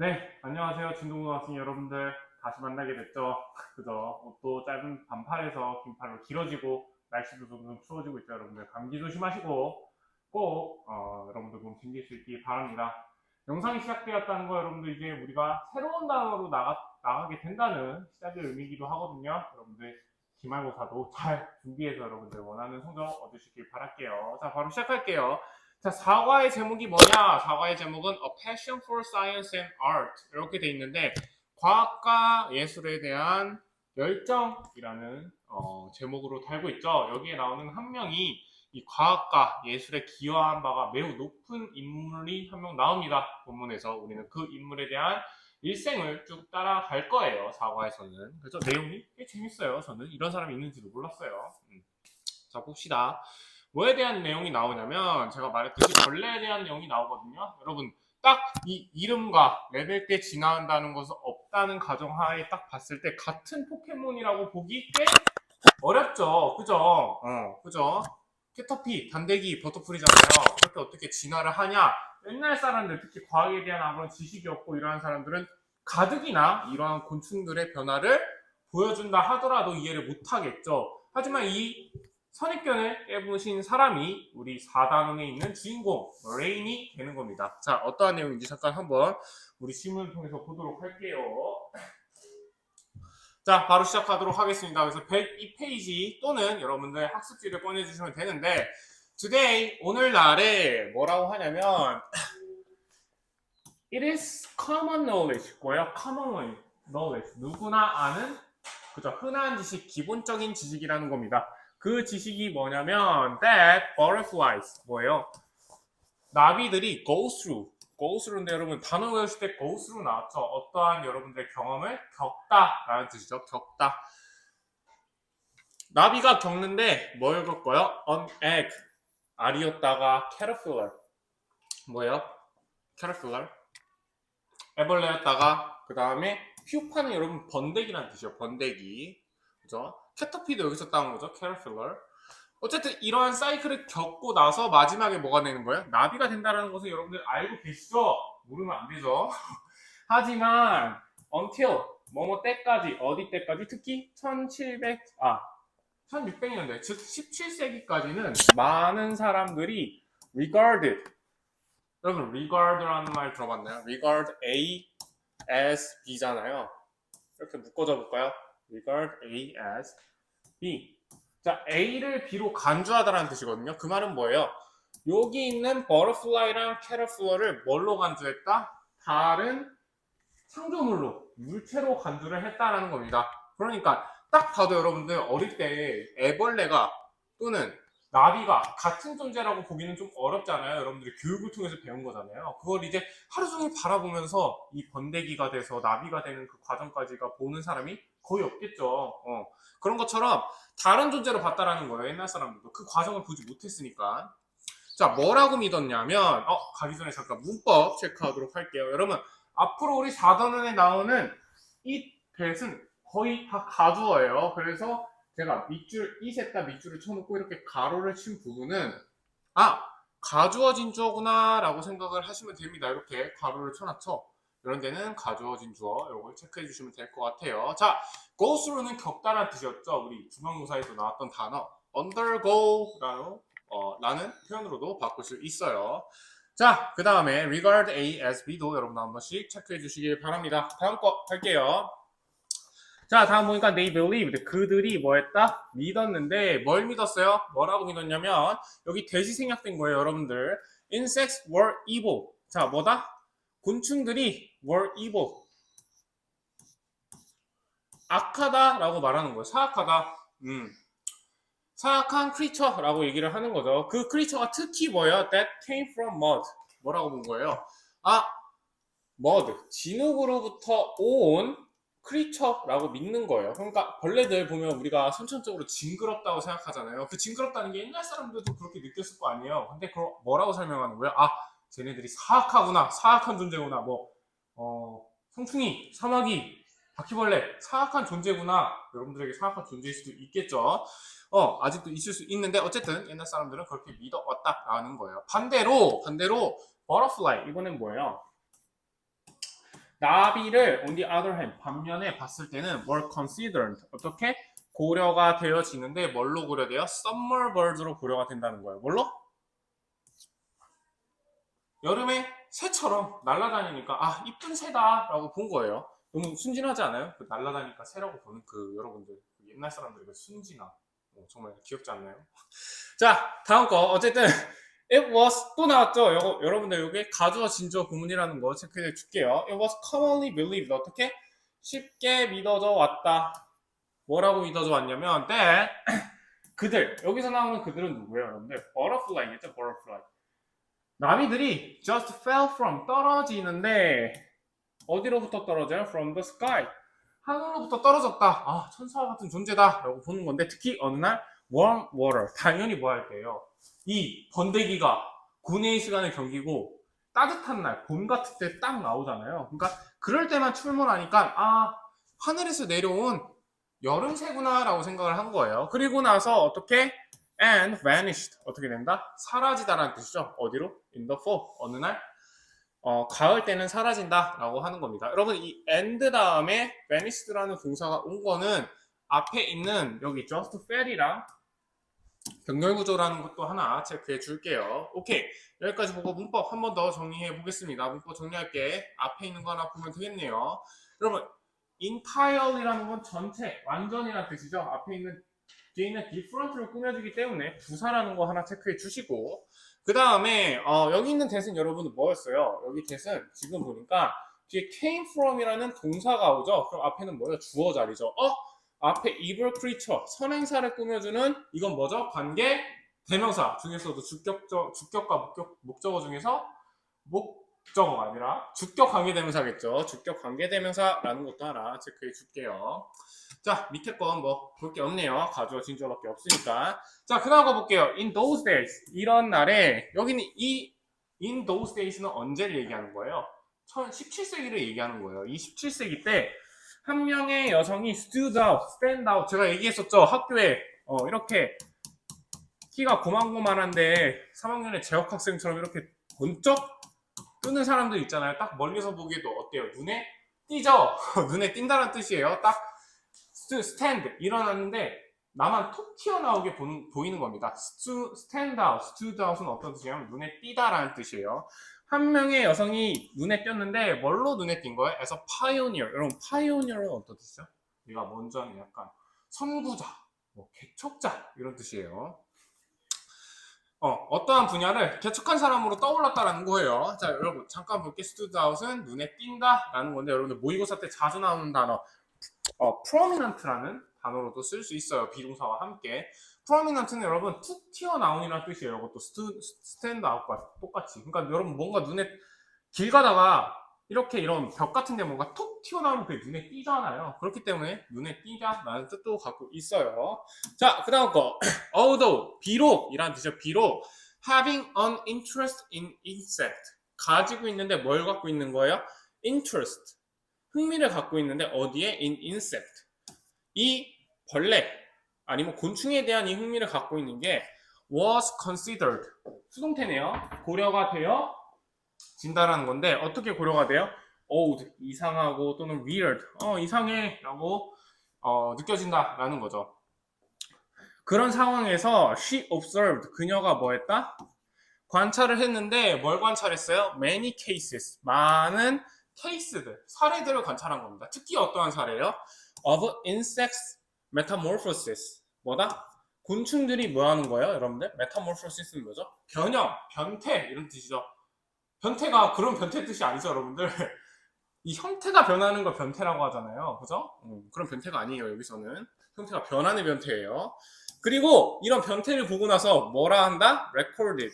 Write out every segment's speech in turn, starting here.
네, 안녕하세요. 진동고등학생 여러분들. 다시 만나게 됐죠. 그죠? 옷도 짧은 반팔에서 긴 팔로 길어지고, 날씨도 점점 추워지고 있죠. 여러분들. 감기 조심하시고, 꼭, 여러분들 몸 챙길 수 있기 바랍니다. 영상이 시작되었다는 거 여러분들 이제 우리가 새로운 단어로 나가게 된다는 시작의 의미이기도 하거든요. 여러분들 기말고사도 잘 준비해서 여러분들 원하는 성적 얻으시길 바랄게요. 자, 바로 시작할게요. 자, 사과의 제목이 뭐냐? 사과의 제목은 A Passion for Science and Art 이렇게 돼 있는데 과학과 예술에 대한 열정이라는 제목으로 달고 있죠. 여기에 나오는 한 명이 이 과학과 예술에 기여한 바가 매우 높은 인물이 한 명 나옵니다. 본문에서 우리는 그 인물에 대한 일생을 쭉 따라갈 거예요. 사과에서는. 그래서 내용이 꽤 재밌어요. 저는 이런 사람이 있는지도 몰랐어요. 자, 봅시다. 뭐에 대한 내용이 나오냐면 제가 말했듯이 벌레에 대한 내용이 나오거든요. 여러분 딱 이 이름과 레벨 때 지나간다는 것은 없다는 가정하에 딱 봤을 때 같은 포켓몬이라고 보기 꽤 어렵죠. 그죠? 그죠? 캐터피, 단대기, 버터풀이잖아요. 그렇게 어떻게 진화를 하냐? 옛날 사람들, 특히 과학에 대한 아무런 지식이 없고 이러한 사람들은 가득이나 이러한 곤충들의 변화를 보여준다 하더라도 이해를 못하겠죠. 하지만 이 선입견을 깨부신 사람이 우리 4단원에 있는 주인공 레인이 되는 겁니다. 자, 어떠한 내용인지 잠깐 한번 우리 신문을 통해서 보도록 할게요. 자, 바로 시작하도록 하겠습니다. 그래서 102페이지 또는 여러분들 학습지를 꺼내주시면 되는데 today, 오늘날에 뭐라고 하냐면 it is common knowledge 뭐예요? common knowledge 누구나 아는 그죠? 흔한 지식, 기본적인 지식이라는 겁니다. 그 지식이 뭐냐면 that butterflies 뭐예요? 나비들이 go through인데 여러분 단어 외우실 때 go through 나왔죠? 어떠한 여러분들의 경험을 겪다라는 뜻이죠. 겪다. 나비가 겪는데 뭘 겪어요? an egg 알이었다가 caterpillar 뭐예요? caterpillar 애벌레였다가 그 다음에 퓨파는 여러분 번데기라는 뜻이에요. 번데기 그죠? 캐터피도 여기서 따온 거죠. caterpillar 어쨌든 이러한 사이클을 겪고 나서 마지막에 뭐가 되는 거예요? 나비가 된다는 것을 여러분들 알고 계시죠? 모르면 안 되죠. 하지만 until 뭐뭐 때까지 어디 때까지 특히 1600년대 즉 17세기까지는 많은 사람들이 regarded 여러분 regard라는 말 들어봤나요? regard A as B잖아요. 이렇게 묶어줘 볼까요? regard A as B 자, A를 B로 간주하다라는 뜻이거든요. 그 말은 뭐예요? 여기 있는 butterfly랑 caterpillar를 뭘로 간주했다? 다른 창조물로, 물체로 간주를 했다라는 겁니다. 그러니까 딱 봐도 여러분들 어릴 때 애벌레가 또는 나비가 같은 존재라고 보기는 좀 어렵잖아요. 여러분들이 교육을 통해서 배운 거잖아요. 그걸 이제 하루 종일 바라보면서 이 번데기가 돼서 나비가 되는 그 과정까지가 보는 사람이 거의 없겠죠. 그런 것처럼 다른 존재로 봤다라는 거예요. 옛날 사람들도 그 과정을 보지 못했으니까. 자, 뭐라고 믿었냐면 가기 전에 잠깐 문법 체크하도록 할게요. 여러분 앞으로 우리 4단원에 나오는 이 대은 거의 다 가주어예요. 그래서 제가 밑줄 이 셋 다 밑줄을 쳐놓고 이렇게 가로를 친 부분은 가주어진 주어구나 라고 생각을 하시면 됩니다. 이렇게 가로를 쳐놨죠. 이런 데는 가주어진 주어 이걸 체크해 주시면 될 것 같아요. 자, go through는 겪다라는 뜻이었죠. 우리 중간고사에서 나왔던 단어 undergo 라는 표현으로도 바꿀 수 있어요. 자, 그 다음에 regard A as B도 여러분 한 번씩 체크해 주시길 바랍니다. 다음 거 할게요. 자, 다음 보니까 they believed 그들이 뭐 했다? 믿었는데 뭘 믿었어요? 뭐라고 믿었냐면 여기 돼지 생략된 거예요, 여러분들. Insects were evil. 자, 뭐다? 곤충들이 were evil. 악하다라고 말하는 거예요. 사악하다. 사악한 크리처라고 얘기를 하는 거죠. 그 크리처가 특히 뭐예요? That came from mud. 뭐라고 본 거예요? mud. 진흙으로부터 온 크리처라고 믿는 거예요. 그러니까 벌레들 보면 우리가 선천적으로 징그럽다고 생각하잖아요. 그 징그럽다는 게 옛날 사람들도 그렇게 느꼈을 거 아니에요. 근데 그걸 뭐라고 설명하는 거예요? 쟤네들이 사악하구나. 사악한 존재구나. 송충이, 사마귀, 바퀴벌레, 사악한 존재구나. 여러분들에게 사악한 존재일 수도 있겠죠. 아직도 있을 수 있는데 어쨌든 옛날 사람들은 그렇게 믿어왔다라는 거예요. 반대로 butterfly 이거는 뭐예요? 나비를 on the other hand 반면에 봤을 때는 were considered 어떻게 고려가 되어지는데 뭘로 고려돼요? summer birds로 고려가 된다는 거예요. 뭘로? 여름에 새처럼 날아다니니까 아 이쁜 새다라고 본 거예요. 너무 순진하지 않아요? 그 날아다니까 새라고 보는 그 여러분들 옛날 사람들이 그 순진함 정말 귀엽지 않나요? 자 다음 거 어쨌든 it was 또 나왔죠. 여러분들 여기 가주어 진주어 구문이라는 거 체크해 줄게요. It was commonly believed 어떻게 쉽게 믿어져 왔다. 뭐라고 믿어져 왔냐면 that 그들 여기서 나오는 그들은 누구예요, 여러분들? butterfly겠죠, butterfly. 나비들이 just fell from 떨어지는데 어디로부터 떨어져요? From the sky. 하늘로부터 떨어졌다. 아, 천사와 같은 존재다. 라고 보는 건데 특히 어느 날 warm water. 당연히 뭐 할 때요? 이 번데기가 군의 시간을 경기고 따뜻한 날, 봄 같을 때 딱 나오잖아요. 그러니까 그럴 때만 출몰하니까 아, 하늘에서 내려온 여름새구나 라고 생각을 한 거예요. 그리고 나서 어떻게? And vanished. 어떻게 된다? 사라지다라는 뜻이죠. 어디로? In the fall. 어느 날? 가을 때는 사라진다 라고 하는 겁니다. 여러분 이 and 다음에 vanished라는 동사가 온 거는 앞에 있는 여기 just fell이랑 병렬구조라는 것도 하나 체크해 줄게요. 오케이 여기까지 보고 문법 한 번 더 정리해 보겠습니다. 문법 정리할게. 앞에 있는 거 하나 보면 되겠네요. 여러분 entirely라는 건 전체, 완전이라는 뜻이죠. 앞에 있는 뒤에 있는 different로 꾸며지기 때문에 부사라는 거 하나 체크해 주시고 그 다음에 여기 있는 대신 여러분은 뭐였어요? 여기 대신 지금 보니까 뒤에 came from이라는 동사가 오죠. 그럼 앞에는 뭐예요? 주어 자리죠. 앞에 evil creature 선행사를 꾸며주는 이건 뭐죠? 관계 대명사 중에서도 주격과 목적어 중에서 목적어가 아니라 주격 관계대명사겠죠. 주격 관계대명사라는 것도 하나 체크해 줄게요. 자 밑에 건 뭐 볼 게 없네요. 가주어 진주어밖에 없으니까. 자 그다음 거 볼게요. In those days 이런 날에 여기는 이 in those days는 언제를 얘기하는 거예요? 17세기를 얘기하는 거예요. 이 17세기 때 한 명의 여성이 stood out, stand out 제가 얘기했었죠. 학교에 이렇게 키가 고만고만한데 3학년의 재학학생처럼 이렇게 번쩍 뜨는 사람들 있잖아요. 딱 멀리서 보기에도 어때요? 눈에 띄죠? 눈에 띈다는 뜻이에요. 딱 stand 일어났는데 나만 톡 튀어나오게 보이는 겁니다. stand out, stood out은 어떤 뜻이냐면 눈에 띄다라는 뜻이에요. 한 명의 여성이 눈에 띄었는데 뭘로 눈에 띈 거예요? as a pioneer. 여러분 pioneer은 어떤 뜻이죠? 내가 먼저 하는 약간 선구자, 뭐 개척자 이런 뜻이에요. 어떠한 분야를 개척한 사람으로 떠올랐다라는 거예요. 자, 여러분 잠깐 볼게요. stood out은 눈에 띈다라는 건데 여러분들 모의고사 때 자주 나오는 단어 prominent라는 단어로도 쓸 수 있어요. 비동사와 함께. prominent는 여러분 툭 튀어나온이라는 뜻이에요. 이것도 stand out과 똑같이. 그러니까 여러분 뭔가 눈에 길 가다가 이렇게 이런 벽 같은 데 뭔가 툭 튀어나오면 그게 눈에 띄잖아요. 그렇기 때문에 눈에 띄다라는 뜻도 갖고 있어요. 자, 그 다음 거. although, 비록 이라는 뜻이죠. 비록 having an interest in insect 가지고 있는데 뭘 갖고 있는 거예요? interest 흥미를 갖고 있는데 어디에? in insect 이 벌레 아니면 곤충에 대한 이 흥미를 갖고 있는 게 was considered 수동태네요. 고려가 되어 진다라는 건데 어떻게 고려가 돼요? odd 이상하고 또는 weird 이상해 라고 느껴진다라는 거죠. 그런 상황에서 she observed 그녀가 뭐 했다? 관찰을 했는데 뭘 관찰했어요? many cases 많은 케이스들 사례들을 관찰한 겁니다. 특히 어떠한 사례요? of insects metamorphosis 뭐다? 곤충들이 뭐 하는 거예요 여러분들? metamorphosis는 뭐죠? 변형, 변태 이런 뜻이죠. 변태가 그런 변태 뜻이 아니죠 여러분들. 이 형태가 변하는 걸 변태라고 하잖아요. 그죠? 그런 변태가 아니에요 여기서는. 형태가 변하는 변태예요. 그리고 이런 변태를 보고 나서 뭐라 한다? recorded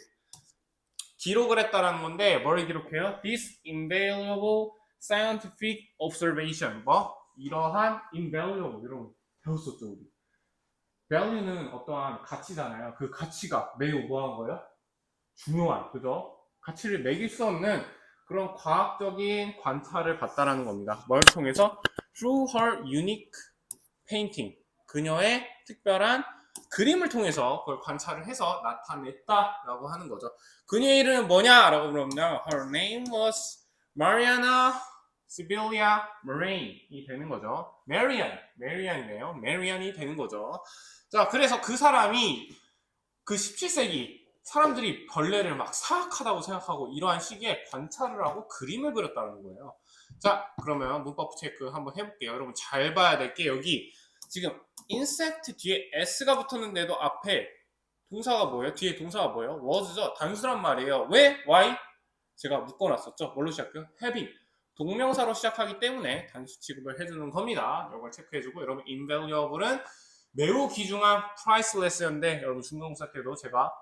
기록을 했다라는 건데 뭘 기록해요? This invaluable scientific observation 뭐? 이러한 invaluable 이런 배웠었죠 우리. value는 어떠한 가치잖아요. 그 가치가 매우 뭐한 거예요? 중요한 그죠? 가치를 매길 수 없는 그런 과학적인 관찰을 봤다라는 겁니다. 뭘 통해서? Through her unique painting. 그녀의 특별한 그림을 통해서 그걸 관찰을 해서 나타냈다라고 하는 거죠. 그녀의 이름은 뭐냐라고 물으면 Her name was Mariana 시빌리아 모레인이 되는 거죠. 메리안이네요. 메리안이 되는 거죠. 자, 그래서 그 사람이 그 17세기 사람들이 벌레를 막 사악하다고 생각하고 이러한 시기에 관찰을 하고 그림을 그렸다는 거예요. 자, 그러면 문법 체크 한번 해볼게요. 여러분 잘 봐야 될 게 여기 지금 insect 뒤에 s가 붙었는데도 앞에 동사가 뭐예요? 뒤에 동사가 뭐예요? was죠. 단수란 말이에요. 왜? why? 제가 묶어놨었죠. 뭘로 시작해요? having. 동명사로 시작하기 때문에 단수 취급을 해주는 겁니다. 이걸 체크해주고 여러분 invaluable은 매우 귀중한 priceless였는데 여러분 중간고사 때도 제가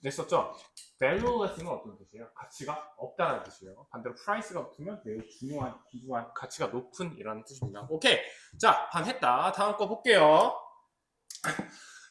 냈었죠. valueless는 어떤 뜻이에요? 가치가 없다는 뜻이에요. 반대로 price가 붙으면 매우 중요한, 귀중한, 가치가 높은 이라는 뜻입니다. 오케이. 자, 반 했다. 다음 거 볼게요.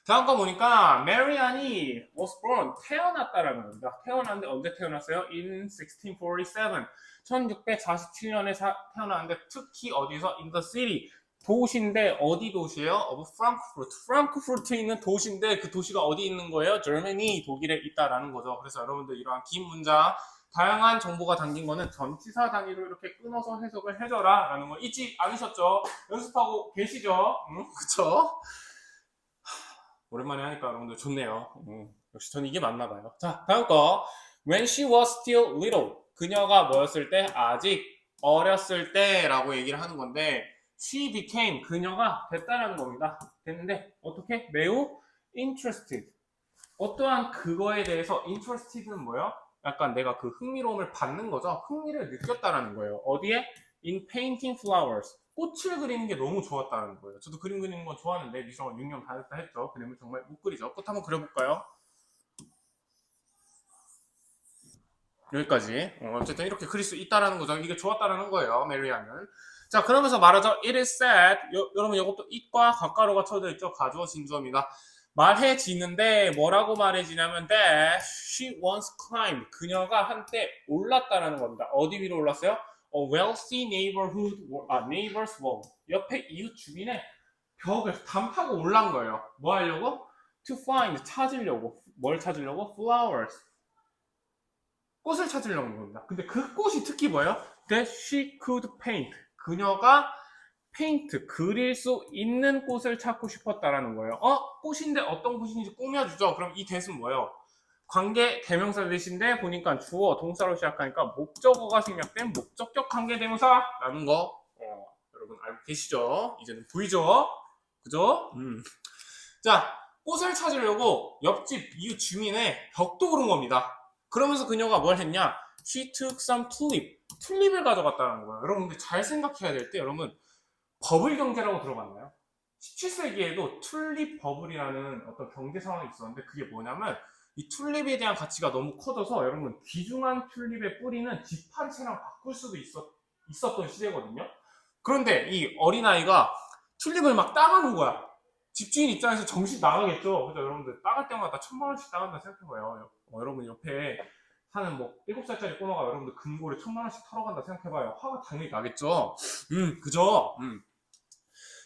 다음 거 보니까 메리안이 was born 태어났다라는 겁니다. 태어났는데 언제 태어났어요? In 1647. 1647년에 태어났는데 특히 어디서? In the city. 도시인데 어디 도시예요? of Frankfurt. 프랑크푸르트에 있는 도시인데 그 도시가 어디 있는 거예요? Germany, 독일에 있다라는 거죠. 그래서 여러분들 이러한 긴 문장 다양한 정보가 담긴 거는 전치사 단위로 이렇게 끊어서 해석을 해줘라 라는 거 잊지 않으셨죠? 연습하고 계시죠? 그쵸? 오랜만에 하니까 여러분들 좋네요. 역시 전 이게 맞나 봐요. 자, 다음 거. When she was still little. 그녀가 뭐였을 때? 아직 어렸을 때라고 얘기를 하는 건데 she became. 그녀가 됐다라는 겁니다. 됐는데 어떻게? 매우 interested. 어떠한 그거에 대해서 interested는 뭐예요? 약간 내가 그 흥미로움을 받는 거죠. 흥미를 느꼈다라는 거예요. 어디에? In painting flowers. 꽃을 그리는 게 너무 좋았다는 거예요. 저도 그림 그리는 건 좋아하는데 미술학원 6년 다녔다 했죠. 그림을 정말 못 그리죠. 꽃 한번 그려볼까요? 여기까지. 어쨌든 이렇게 그릴 수 있다라는 거죠. 이게 좋았다라는 거예요. 메리안은. 자, 그러면서 말하죠. It is said. 여러분 이것도 it과 갓가루가 쳐져 있죠. 가주어 진주어입니다. 말해지는데 뭐라고 말해지냐면 that she once climbed. 그녀가 한때 올랐다라는 겁니다. 어디 위로 올랐어요? A wealthy neighbor's wall. 옆에 이웃 주민의 벽을 단파고 올란 거예요. 뭐 하려고? To find. 찾으려고. 뭘 찾으려고? Flowers. 꽃을 찾으려는 겁니다. 근데 그 꽃이 특히 뭐예요? That she could paint. 그녀가 페인트, 그릴 수 있는 꽃을 찾고 싶었다라는 거예요. 꽃인데 어떤 꽃인지 꾸며주죠. 그럼 이 that은 뭐예요? 관계 대명사 대신데 보니까 주어, 동사로 시작하니까 목적어가 생략된 목적격 관계 대명사라는 거 여러분 알고 계시죠? 이제는 보이죠? 그죠? 자, 꽃을 찾으려고 옆집 이웃 주민의 벽도 오른 겁니다. 그러면서 그녀가 뭘 했냐? She took some tulip. 튤립을 가져갔다는 거예요. 여러분 근데 잘 생각해야 될 때 여러분 버블 경제라고 들어봤나요? 17세기에도 튤립 버블이라는 어떤 경제 상황이 있었는데 그게 뭐냐면 이 튤립에 대한 가치가 너무 커져서 여러분 귀중한 튤립의 뿌리는 집 한 채랑 바꿀 수도 있었던 시대거든요. 그런데 이 어린아이가 튤립을 막 따가는 거야. 집주인 입장에서 정신 나가겠죠. 그죠? 여러분들 따갈 때마다 1,000만 원씩 따간다 생각해봐요. 여러분 옆에 사는 뭐 7살짜리 꼬마가 여러분들 금고를 1,000만 원씩 털어간다 생각해봐요. 화가 당연히 나겠죠. 그죠?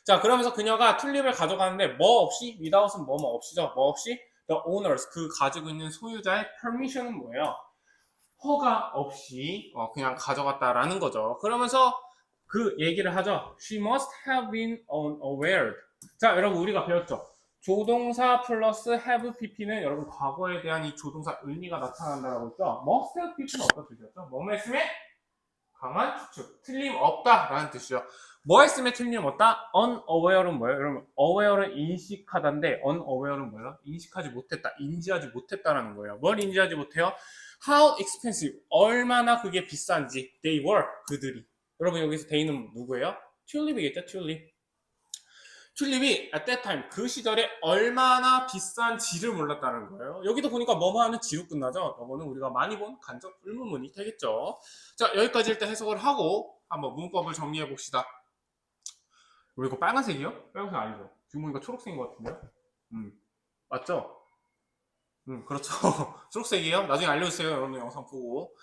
자, 그러면서 그녀가 튤립을 가져가는데 뭐 없이? without은 뭐 없이죠. 뭐 없이? the owners, 그 가지고 있는 소유자의 permission은 뭐예요? 허가 없이 그냥 가져갔다라는 거죠. 그러면서 그 얘기를 하죠. She must have been unaware. 자, 여러분 우리가 배웠죠. 조동사 플러스 have pp는 여러분 과거에 대한 이 조동사 의미가 나타난다라고 했죠. must have pp는 어떤 뜻이었죠? 뭐뭐 했으면 강한 추측, 틀림없다라는 뜻이죠. 뭐 했으면 틀림없다? unaware는 뭐예요? 여러분 aware는 인식하다인데 unaware는 뭐예요? 인식하지 못했다, 인지하지 못했다라는 거예요. 뭘 인지하지 못해요? How expensive, 얼마나 그게 비싼지 they were, 그들이. 여러분 여기서 they는 누구예요? 튤립이겠죠, 튤립. 튤립이 at that time, 그 시절에 얼마나 비싼지를 몰랐다는 거예요. 여기도 보니까 뭐뭐 하는 지로 끝나죠. 이거는 우리가 많이 본 간접 의문문이 되겠죠. 자, 여기까지 일단 해석을 하고 한번 문법을 정리해 봅시다. 왜 이거 빨간색이요? 빨간색 아니죠? 지금 보니까 초록색인 것 같은데요? 맞죠? 그렇죠. 초록색이에요. 나중에 알려주세요. 여러분들 영상 보고.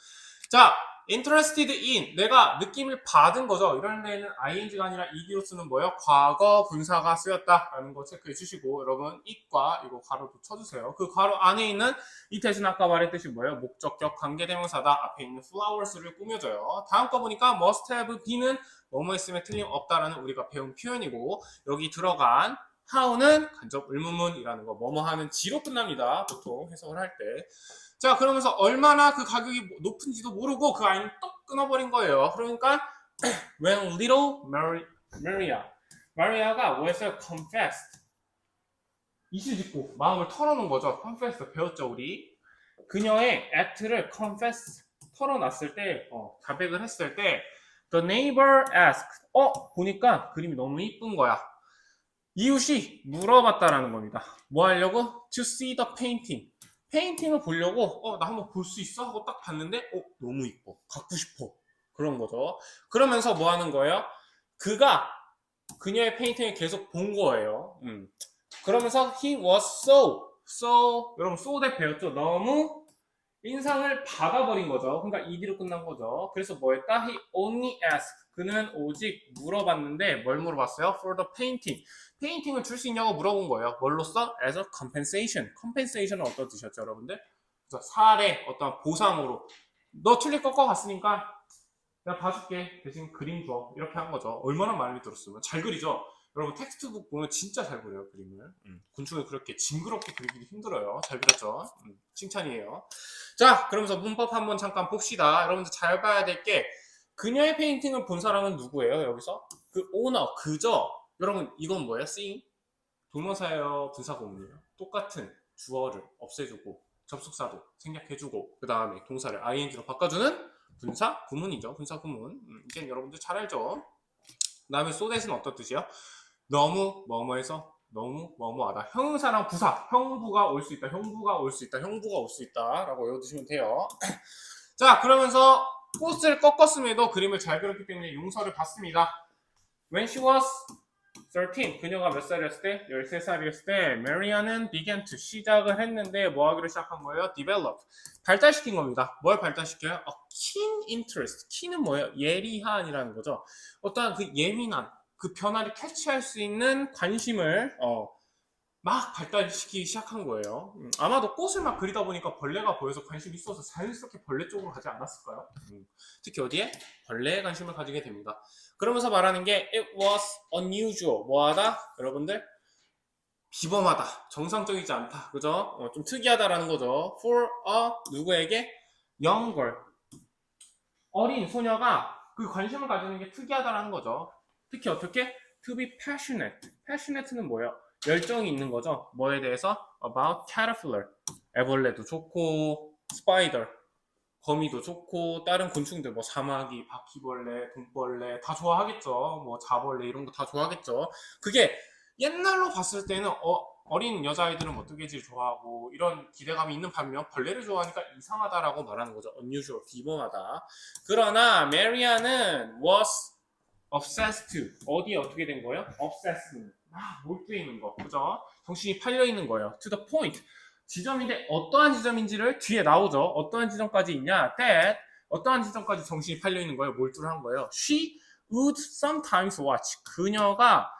자, interested in 내가 느낌을 받은 거죠. 이런 데는 ing가 아니라 ed로 쓰는 뭐예요? 과거 분사가 쓰였다라는 거 체크해 주시고 여러분 it과 이거 괄호도 쳐주세요. 그 괄호 안에 있는 it은 아까 말했듯이 뭐예요? 목적격 관계대명사다. 앞에 있는 flowers를 꾸며줘요. 다음 거 보니까 must have be는 뭐뭐 했으면 틀림없다라는 우리가 배운 표현이고 여기 들어간 how는 간접 의문문이라는 거 뭐뭐 하는 지로 끝납니다. 보통 해석을 할 때. 자 그러면서 얼마나 그 가격이 높은지도 모르고 그 아이는 똑 끊어버린 거예요. 그러니까 when little Maria가 뭐였어요? confessed 이실직고 마음을 털어놓은 거죠. confess 배웠죠 우리. 그녀의 act를 confess 털어놨을 때 자백을 했을 때 the neighbor asked 보니까 그림이 너무 이쁜 거야. 이웃이 물어봤다라는 겁니다. 뭐 하려고? to see the painting 페인팅을 보려고 나 한번 볼 수 있어? 하고 딱 봤는데 너무 이뻐 갖고 싶어 그런 거죠. 그러면서 뭐 하는 거예요? 그가 그녀의 페인팅을 계속 본 거예요. 그러면서 he was so 여러분 so 대 배웠죠? 너무 인상을 받아버린 거죠. 그러니까 ed로 끝난 거죠. 그래서 뭐 했다? he only asked 그는 오직 물어봤는데 뭘 물어봤어요? for the painting 페인팅을 줄 수 있냐고 물어본 거예요. 뭘로써? as a compensation. compensation은 어떤 뜻이었죠, 여러분들? 그래서 사례, 어떤 보상으로 너 튤립 꺾어갔으니까 내가 봐줄게. 대신 그림 줘. 이렇게 한 거죠. 얼마나 많이 들었으면. 잘 그리죠? 여러분 텍스트북 보면 진짜 잘 그려요, 그림을. 곤충을 그렇게 징그럽게 그리기 힘들어요. 잘 그렸죠? 칭찬이에요. 자, 그러면서 문법 한번 잠깐 봅시다. 여러분들 잘 봐야 될 게 그녀의 페인팅을 본 사람은 누구예요, 여기서? 그 오너, 그죠? 여러분 이건 뭐예요? seeing? 동명사예요? 분사구문이에요? 똑같은 주어를 없애주고 접속사도 생략해주고 그 다음에 동사를 ing로 바꿔주는 분사구문이죠. 분사구문. 이제 여러분들 잘 알죠? 그 다음에 so that은 어떤 뜻이에요? 너무 뭐뭐해서 너무 뭐뭐하다. 형용사랑 부사, 형부가 올 수 있다. 형부가 올 수 있다. 형부가 올 수 있다 라고 외워두시면 돼요. 자 그러면서 꽃을 꺾었음에도 그림을 잘 그렸기 때문에 용서를 받습니다. When she was 13, 그녀가 몇 살이었을 때? 13살이었을 때 Maria는 began to 시작을 했는데 뭐 하기로 시작한 거예요? develop, 발달시킨 겁니다. 뭘 발달시켜요? keen interest, keen은 뭐예요? 예리한이라는 거죠. 어떠한 그 예민한 그 변화를 캐치할 수 있는 관심을 막 발달시키기 시작한 거예요. 아마도 꽃을 막 그리다 보니까 벌레가 보여서 관심이 있어서 자연스럽게 벌레 쪽으로 가지 않았을까요? 특히 어디에? 벌레에 관심을 가지게 됩니다. 그러면서 말하는 게 it was unusual. 뭐하다? 여러분들? 비범하다. 정상적이지 않다. 그죠? 좀 특이하다라는 거죠. for a 누구에게? young girl. 어린 소녀가 그 관심을 가지는 게 특이하다라는 거죠. 특히 어떻게? to be passionate. passionate는 뭐예요? 열정이 있는 거죠. 뭐에 대해서? about caterpillar. 애벌레도 좋고 spider. 거미도 좋고 다른 곤충들 뭐 사마귀, 바퀴벌레, 돈벌레 다 좋아하겠죠. 뭐 자벌레 이런 거 다 좋아하겠죠. 그게 옛날로 봤을 때는 어린 여자아이들은 어떻게지 좋아하고 이런 기대감이 있는 반면 벌레를 좋아하니까 이상하다라고 말하는 거죠. unusual, 비범하다. 그러나 메리아는 was obsessed to 어디에 어떻게 된 거예요? obsessed 막 몰두해 있는 거 그죠? 정신이 팔려 있는 거예요. to the point 지점인데 어떠한 지점인지를 뒤에 나오죠. 어떠한 지점까지 있냐? that 어떠한 지점까지 정신이 팔려 있는 거예요. 몰두를 한 거예요. she would sometimes watch 그녀가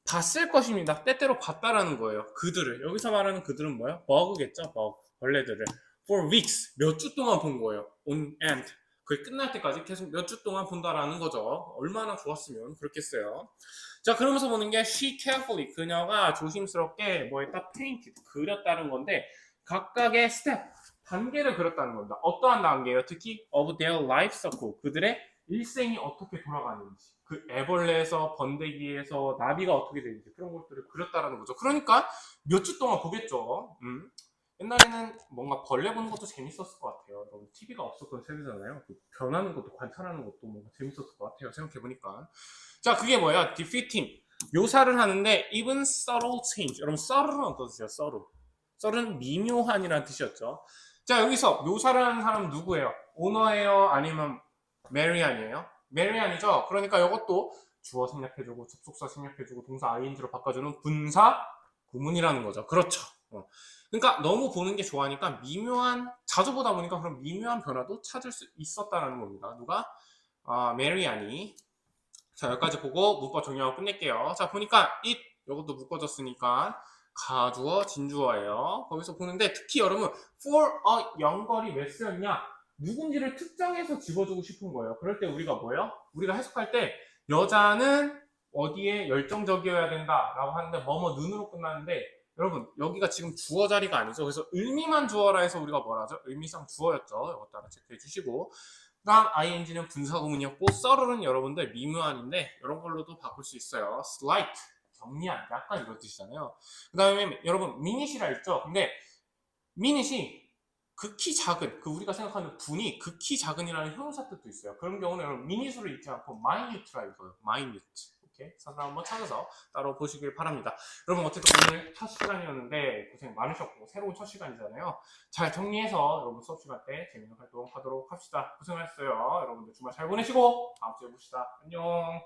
봤을 것입니다. 때때로 봤다라는 거예요. 그들을 여기서 말하는 그들은 뭐예요? bug겠죠. bug 벌레들을 for weeks 몇 주 동안 본 거예요. on end 그게 끝날 때까지 계속 몇 주 동안 본다라는 거죠. 얼마나 좋았으면 그렇겠어요. 자 그러면서 보는 게 she carefully 그녀가 조심스럽게 뭐에다 painted 그렸다는 건데 각각의 스텝 단계를 그렸다는 겁니다. 어떠한 단계예요? 특히 of their life cycle 그들의 일생이 어떻게 돌아가는지 그 애벌레에서 번데기에서 나비가 어떻게 되는지 그런 것들을 그렸다라는 거죠. 그러니까 몇 주 동안 보겠죠. 옛날에는 뭔가 벌레 보는 것도 재밌었을 것 같아요. TV가 없었던 세대잖아요. 그 변하는 것도 관찰하는 것도 뭔가 재밌었을 것 같아요. 생각해보니까. 자, 그게 뭐야? defeating. 묘사를 하는데 even subtle change. 여러분, subtle은 어떤 뜻이에요? subtle. subtle은 미묘한이라는 뜻이었죠. 자, 여기서 묘사를 하는 사람은 누구예요? 오너예요? 아니면 메리안이에요? 메리안이죠. 그러니까 이것도 주어 생략해주고 접속사 생략해주고 동사 ing로 바꿔주는 분사 구문이라는 거죠. 그렇죠. 그러니까 너무 보는 게 좋아하니까 미묘한, 자주 보다 보니까 그런 미묘한 변화도 찾을 수 있었다는 겁니다. 누가? 메리안이. 자, 여기까지 보고 문법 정리하고 끝낼게요. 자, 보니까 it, 이것도 묶어졌으니까 가주어, 진주어예요. 거기서 보는데 특히 여러분 for a 연결이 왜 쓰였냐? 누군지를 특정해서 집어주고 싶은 거예요. 그럴 때 우리가 뭐예요? 우리가 해석할 때 여자는 어디에 열정적이어야 된다라고 하는데 뭐뭐 눈으로 끝나는데 여러분 여기가 지금 주어 자리가 아니죠. 그래서 의미만 주어라 해서 우리가 뭐라 하죠? 의미상 주어였죠. 이것 따라 체크해 주시고 그다음 ing는 분사구문이었고 썰은 여러분들 미묘한인데 이런 걸로도 바꿀 수 있어요. slight 경미한 약간 이런 뜻이잖아요. 그 다음에 여러분 minut이라 했죠. 근데 minut이 극히 작은 그 우리가 생각하는 분이 극히 작은이라는 형용사 뜻도 있어요. 그런 경우는 여러분 minut으로 읽지 않고 minute라 읽어요. minute. 오케이? 사전 한번 찾아서 따로 보시길 바랍니다. 여러분 어쨌든 오늘 첫 시간이었는데 고생 많으셨고 새로운 첫 시간이잖아요. 잘 정리해서 여러분 수업 시간 때 재밌는 활동 하도록 합시다. 고생하셨어요. 여러분들 주말 잘 보내시고 다음 주에 봅시다. 안녕.